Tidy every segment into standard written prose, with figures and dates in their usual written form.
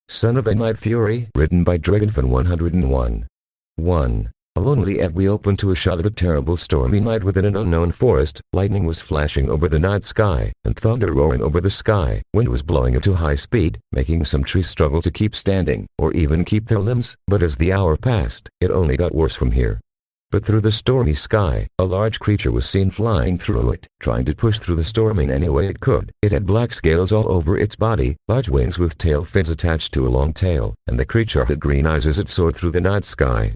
Son of a Night Fury, written by Dragonfan 101. 1. A lonely entry opened to a shot of a terrible stormy night within an unknown forest. Lightning was flashing over the night sky, and thunder roaring over the sky. Wind was blowing at a high speed, making some trees struggle to keep standing, or even keep their limbs. But as the hour passed, it only got worse from here. But through the stormy sky, a large creature was seen flying through it, trying to push through the storm in any way it could. It had black scales all over its body, large wings with tail fins attached to a long tail, and the creature had green eyes as it soared through the night sky.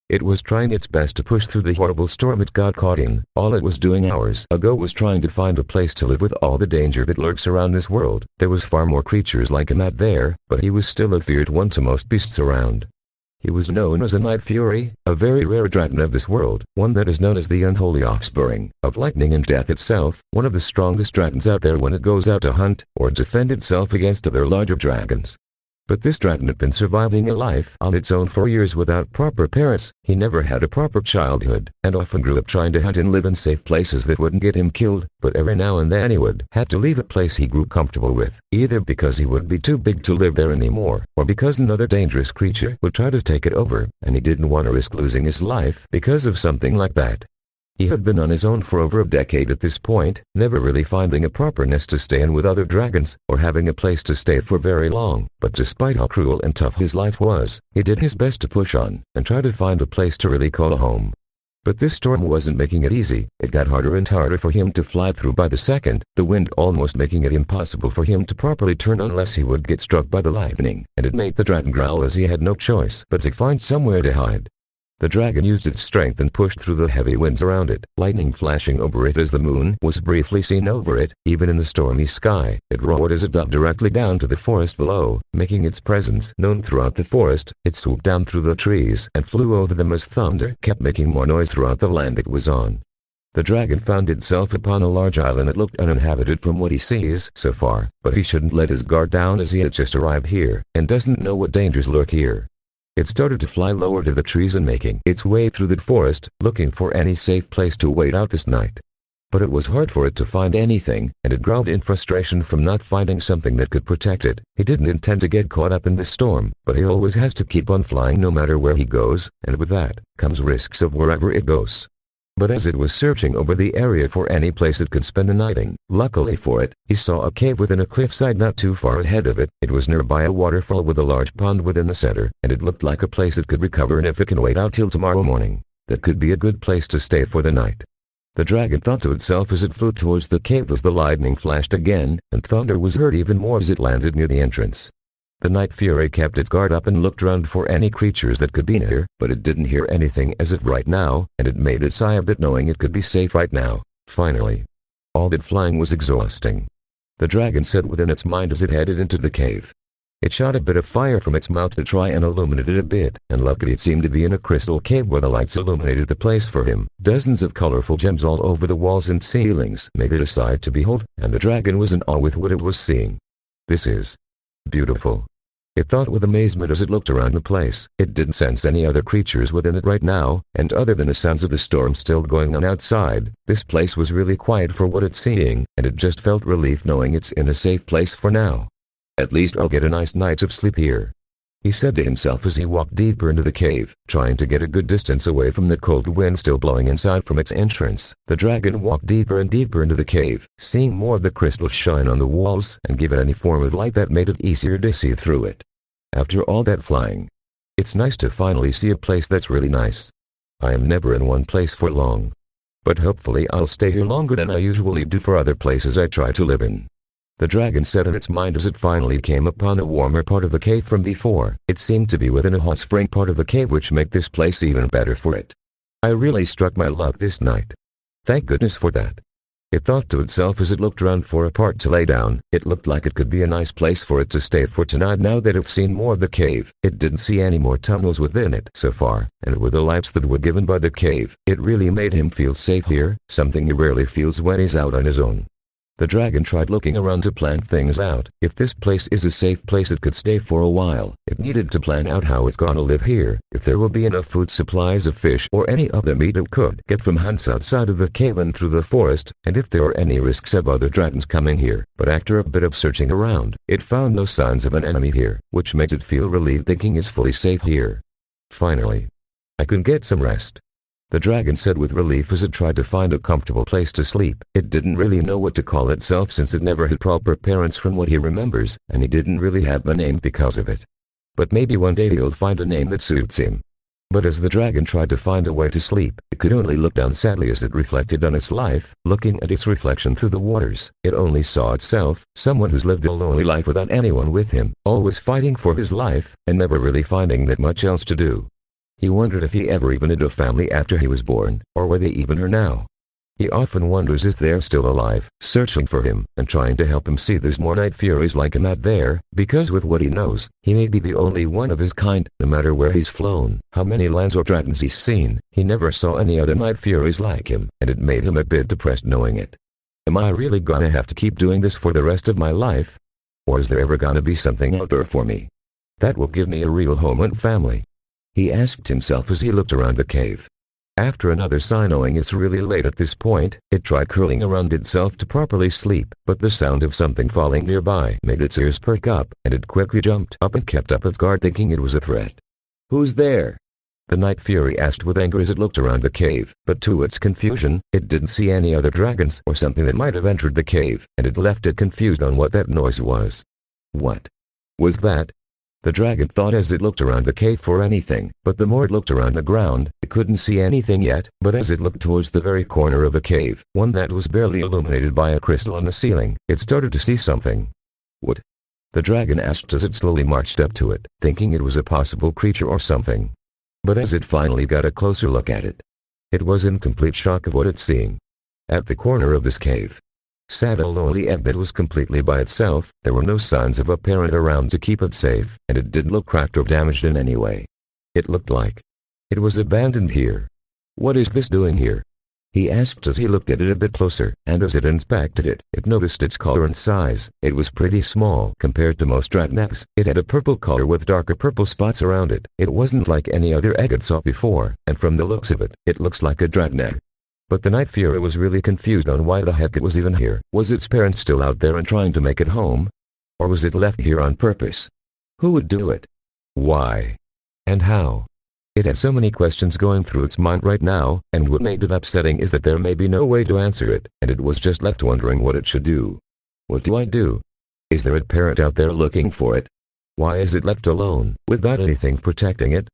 It was trying its best to push through the horrible storm it got caught in. All it was doing hours ago was trying to find a place to live with all the danger that lurks around this world. There was far more creatures like him out there, but he was still a feared one to most beasts around. He was known as a Night Fury, a very rare dragon of this world, one that is known as the unholy offspring of lightning and death itself, one of the strongest dragons out there when it goes out to hunt or defend itself against other larger dragons. But this dragon had been surviving a life on its own for years without proper parents. He never had a proper childhood, and often grew up trying to hunt and live in safe places that wouldn't get him killed, but every now and then he would have to leave a place he grew comfortable with, either because he would be too big to live there anymore, or because another dangerous creature would try to take it over, and he didn't want to risk losing his life because of something like that. He had been on his own for over a decade at this point, never really finding a proper nest to stay in with other dragons, or having a place to stay for very long. But despite how cruel and tough his life was, he did his best to push on, and try to find a place to really call a home. But this storm wasn't making it easy. It got harder and harder for him to fly through by the second, the wind almost making it impossible for him to properly turn unless he would get struck by the lightning, and it made the dragon growl as he had no choice but to find somewhere to hide. The dragon used its strength and pushed through the heavy winds around it, lightning flashing over it as the moon was briefly seen over it. Even in the stormy sky, it roared as it dove directly down to the forest below, making its presence known throughout the forest. It swooped down through the trees and flew over them as thunder kept making more noise throughout the land it was on. The dragon found itself upon a large island that looked uninhabited from what he sees so far, but he shouldn't let his guard down as he had just arrived here, and doesn't know what dangers lurk here. It started to fly lower to the trees and making its way through the forest, looking for any safe place to wait out this night. But it was hard for it to find anything, and it growled in frustration from not finding something that could protect it. He didn't intend to get caught up in this storm, but he always has to keep on flying no matter where he goes, and with that comes risks of wherever it goes. But as it was searching over the area for any place it could spend the night in, luckily for it, he saw a cave within a cliffside not too far ahead of it. It was nearby a waterfall with a large pond within the center, and it looked like a place it could recover, and if it can wait out till tomorrow morning, that could be a good place to stay for the night. The dragon thought to itself as it flew towards the cave as the lightning flashed again, and thunder was heard even more as it landed near the entrance. The Night Fury kept its guard up and looked around for any creatures that could be near, but it didn't hear anything as of right now, and it made it sigh a bit knowing it could be safe right now. Finally. All that flying was exhausting. The dragon said within its mind as it headed into the cave. It shot a bit of fire from its mouth to try and illuminate it a bit, and luckily it seemed to be in a crystal cave where the lights illuminated the place for him. Dozens of colorful gems all over the walls and ceilings made it a sight to behold, and the dragon was in awe with what it was seeing. This is beautiful, it thought with amazement as it looked around the place. It didn't sense any other creatures within it right now, and other than the sounds of the storm still going on outside, this place was really quiet for what it's seeing, and it just felt relief knowing it's in a safe place for now. At least I'll get a nice night of sleep here, he said to himself as he walked deeper into the cave, trying to get a good distance away from the cold wind still blowing inside from its entrance. The dragon walked deeper and deeper into the cave, seeing more of the crystals shine on the walls and give it any form of light that made it easier to see through it. After all that flying, it's nice to finally see a place that's really nice. I am never in one place for long, but hopefully I'll stay here longer than I usually do for other places I try to live in. The dragon said in its mind as it finally came upon a warmer part of the cave from before. It seemed to be within a hot spring part of the cave, which made this place even better for it. I really struck my luck this night. Thank goodness for that, it thought to itself as it looked around for a part to lay down. It looked like it could be a nice place for it to stay for tonight now that it's seen more of the cave. It didn't see any more tunnels within it so far, and with the lights that were given by the cave, it really made him feel safe here, something he rarely feels when he's out on his own. The dragon tried looking around to plan things out. If this place is a safe place it could stay for a while, it needed to plan out how it's gonna live here, if there will be enough food supplies of fish or any other meat it could get from hunts outside of the cave and through the forest, and if there are any risks of other dragons coming here. But after a bit of searching around, it found no signs of an enemy here, which made it feel relieved thinking it's fully safe here. Finally, I can get some rest, the dragon said with relief as it tried to find a comfortable place to sleep. It didn't really know what to call itself since it never had proper parents from what he remembers, and he didn't really have a name because of it. But maybe one day he'll find a name that suits him. But as the dragon tried to find a way to sleep, it could only look down sadly as it reflected on its life. Looking at its reflection through the waters, it only saw itself, someone who's lived a lonely life without anyone with him, always fighting for his life, and never really finding that much else to do. He wondered if he ever even had a family after he was born, or where they even are now. He often wonders if they're still alive, searching for him, and trying to help him see there's more night furies like him out there, because with what he knows, he may be the only one of his kind. No matter where he's flown, how many lands or dragons he's seen, he never saw any other night furies like him, and it made him a bit depressed knowing it. Am I really gonna have to keep doing this for the rest of my life? Or is there ever gonna be something out there for me that will give me a real home and family? He asked himself as he looked around the cave. After another sigh, knowing it's really late at this point, it tried curling around itself to properly sleep, but the sound of something falling nearby made its ears perk up, and it quickly jumped up and kept up its guard thinking it was a threat. "Who's there?" the Night Fury asked with anger as it looked around the cave, but to its confusion, it didn't see any other dragons or something that might have entered the cave, and it left it confused on what that noise was. What was that? The dragon thought as it looked around the cave for anything, but the more it looked around the ground, it couldn't see anything yet. But as it looked towards the very corner of the cave, one that was barely illuminated by a crystal on the ceiling, it started to see something. What? The dragon asked as it slowly marched up to it, thinking it was a possible creature or something. But as it finally got a closer look at it, it was in complete shock of what it's seeing. At the corner of this cave sat a lonely egg that was completely by itself. There were no signs of a parent around to keep it safe, and it didn't look cracked or damaged in any way. It looked like it was abandoned here. What is this doing here? He asked as he looked at it a bit closer, and as it inspected it, it noticed its color and size. It was pretty small compared to most dragon eggs. It had a purple color with darker purple spots around it. It wasn't like any other egg it saw before, and from the looks of it, it looks like a dragon egg. But the Night Fury was really confused on why the heck it was even here. Was its parents still out there and trying to make it home? Or was it left here on purpose? Who would do it? Why? And how? It had so many questions going through its mind right now, and what made it upsetting is that there may be no way to answer it, and it was just left wondering what it should do. What do I do? Is there a parent out there looking for it? Why is it left alone, without anything protecting it?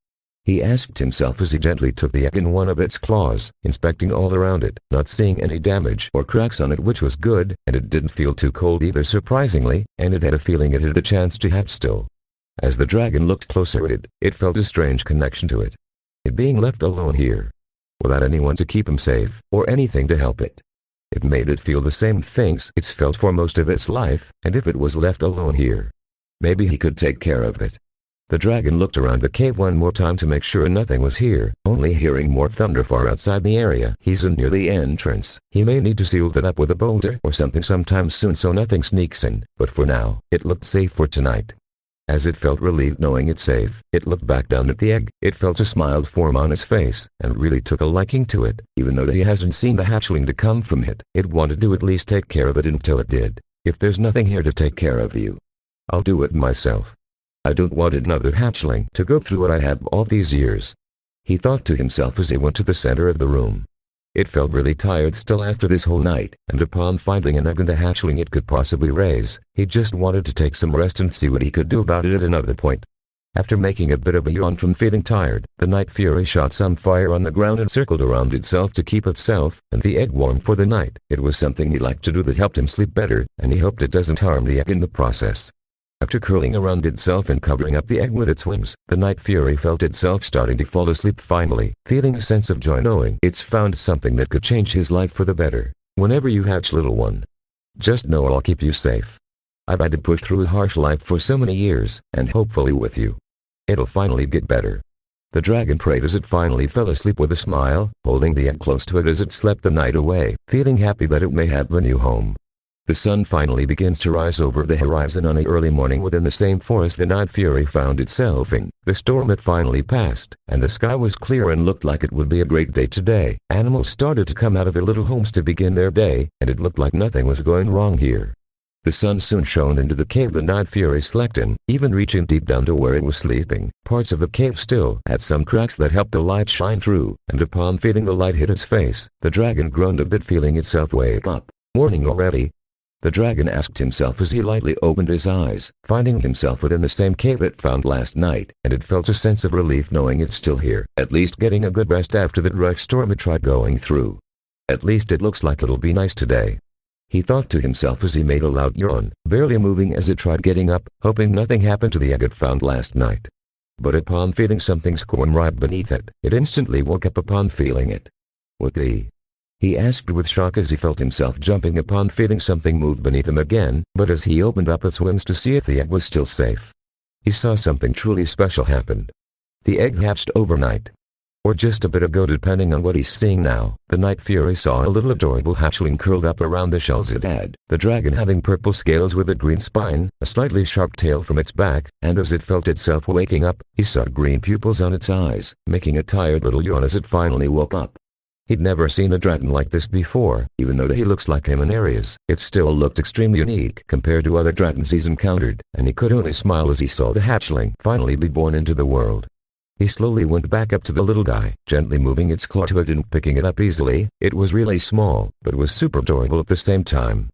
He asked himself as he gently took the egg in one of its claws, inspecting all around it, not seeing any damage or cracks on it, which was good, and it didn't feel too cold either surprisingly, and it had a feeling it had a chance to hatch still. As the dragon looked closer at it, it felt a strange connection to it. It being left alone here, without anyone to keep him safe, or anything to help it. It made it feel the same things it's felt for most of its life, and if it was left alone here, maybe he could take care of it. The dragon looked around the cave one more time to make sure nothing was here, only hearing more thunder far outside the area. He's near the entrance. He may need to seal that up with a boulder or something sometime soon so nothing sneaks in, but for now, it looked safe for tonight. As it felt relieved knowing it's safe, it looked back down at the egg. It felt a smile form on its face, and really took a liking to it. Even though he hasn't seen the hatchling to come from it, it wanted to at least take care of it until it did. If there's nothing here to take care of you, I'll do it myself. I don't want another hatchling to go through what I have all these years, he thought to himself as he went to the center of the room. It felt really tired still after this whole night, and upon finding an egg and a hatchling it could possibly raise, he just wanted to take some rest and see what he could do about it at another point. After making a bit of a yawn from feeling tired, the Night Fury shot some fire on the ground and circled around itself to keep itself and the egg warm for the night. It was something he liked to do that helped him sleep better, and he hoped it doesn't harm the egg in the process. After curling around itself and covering up the egg with its wings, the Night Fury felt itself starting to fall asleep finally, feeling a sense of joy knowing it's found something that could change his life for the better. Whenever you hatch, little one, just know I'll keep you safe. I've had to push through a harsh life for so many years, and hopefully with you, it'll finally get better. The dragon prayed as it finally fell asleep with a smile, holding the egg close to it as it slept the night away, feeling happy that it may have a new home. The sun finally begins to rise over the horizon on an early morning within the same forest the Night Fury found itself in. The storm had finally passed, and the sky was clear and looked like it would be a great day today. Animals started to come out of their little homes to begin their day, and it looked like nothing was going wrong here. The sun soon shone into the cave the Night Fury slept in, even reaching deep down to where it was sleeping. Parts of the cave still had some cracks that helped the light shine through, and upon feeling the light hit its face, the dragon groaned a bit, feeling itself wake up. Morning already? The dragon asked himself as he lightly opened his eyes, finding himself within the same cave it found last night, and it felt a sense of relief knowing it's still here, at least getting a good rest after the rough storm it tried going through. At least it looks like it'll be nice today, he thought to himself as he made a loud yawn, barely moving as it tried getting up, hoping nothing happened to the egg it found last night. But upon feeling something squirm right beneath it, it instantly woke up upon feeling it. What the? He asked with shock as he felt himself jumping upon feeling something move beneath him again, but as he opened up its wings to see if the egg was still safe, he saw something truly special happened. The egg hatched overnight, or just a bit ago depending on what he's seeing now. The Night Fury saw a little adorable hatchling curled up around the shells it had, the dragon having purple scales with a green spine, a slightly sharp tail from its back, and as it felt itself waking up, he saw green pupils on its eyes, making a tired little yawn as it finally woke up. He'd never seen a dragon like this before, even though he looks like him in areas. It still looked extremely unique compared to other dragons he's encountered, and he could only smile as he saw the hatchling finally be born into the world. He slowly went back up to the little guy, gently moving its claw to it and picking it up easily. It was really small, but was super adorable at the same time.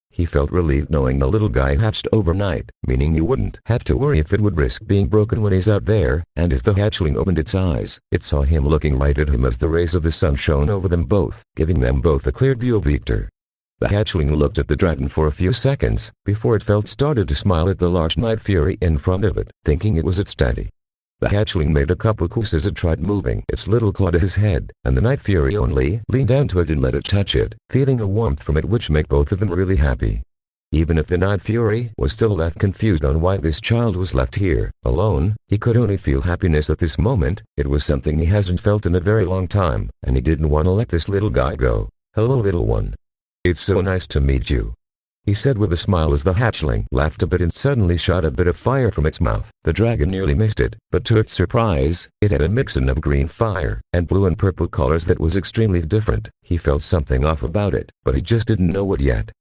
He felt relieved knowing the little guy hatched overnight, meaning he wouldn't have to worry if it would risk being broken when he's out there, and if the hatchling opened its eyes, it saw him looking right at him as the rays of the sun shone over them both, giving them both a clear view of Victor. The hatchling looked at the dragon for a few seconds, before it started to smile at the large Night Fury in front of it, thinking it was its daddy. The hatchling made a couple coughs as it tried moving its little claw to his head, and the Night Fury only leaned down to it and let it touch it, feeling a warmth from it which made both of them really happy. Even if the Night Fury was still left confused on why this child was left here, alone, he could only feel happiness at this moment. It was something he hasn't felt in a very long time, and he didn't want to let this little guy go. "Hello, little one. It's so nice to meet you," he said with a smile as the hatchling laughed a bit and suddenly shot a bit of fire from its mouth. The dragon nearly missed it, but to its surprise, it had a mixin of green fire and blue and purple colors that was extremely different. He felt something off about it, but he just didn't know what yet.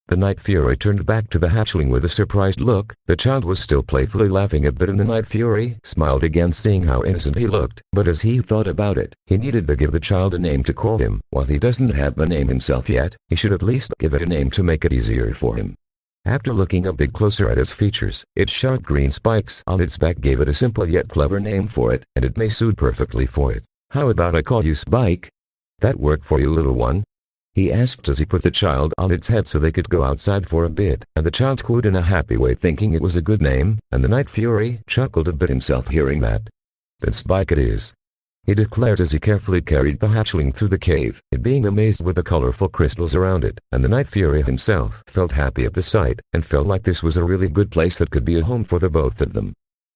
The Night Fury turned back to the hatchling with a surprised look. The child was still playfully laughing a bit, and the Night Fury smiled again, seeing how innocent he looked. But as he thought about it, he needed to give the child a name to call him. While he doesn't have a name himself yet, he should at least give it a name to make it easier for him. After looking a bit closer at its features, its sharp green spikes on its back gave it a simple yet clever name for it, and it may suit perfectly for it. "How about I call you Spike? That work for you, little one?" he asked as he put the child on its head so they could go outside for a bit, and the child cooed in a happy way thinking it was a good name, and the Night Fury chuckled a bit himself hearing that. "Then Spike it is," he declared as he carefully carried the hatchling through the cave, it being amazed with the colorful crystals around it, and the Night Fury himself felt happy at the sight, and felt like this was a really good place that could be a home for the both of them.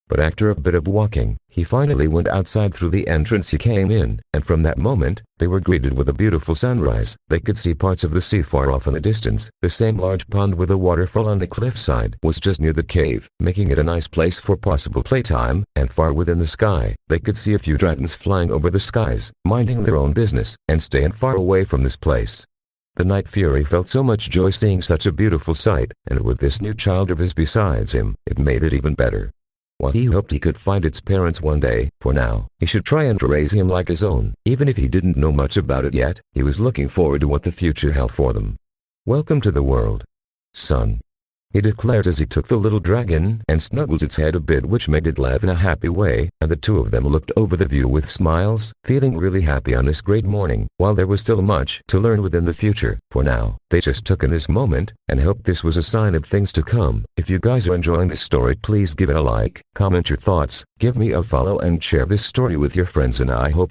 But after a bit of walking, he finally went outside through the entrance he came in, and from that moment, they were greeted with a beautiful sunrise. They could see parts of the sea far off in the distance. The same large pond with a waterfall on the cliffside was just near the cave, making it a nice place for possible playtime, and far within the sky, they could see a few dragons flying over the skies, minding their own business, and staying far away from this place. The Night Fury felt so much joy seeing such a beautiful sight, and with this new child of his besides him, it made it even better. While he hoped he could find its parents one day, for now, he should try and raise him like his own. Even if he didn't know much about it yet, he was looking forward to what the future held for them. "Welcome to the world, son," he declared as he took the little dragon and snuggled its head a bit, which made it laugh in a happy way, and the two of them looked over the view with smiles, feeling really happy on this great morning. While there was still much to learn within the future, for now, they just took in this moment, and hoped this was a sign of things to come. If you guys are enjoying this story, please give it a like, comment your thoughts, give me a follow and share this story with your friends, and I hope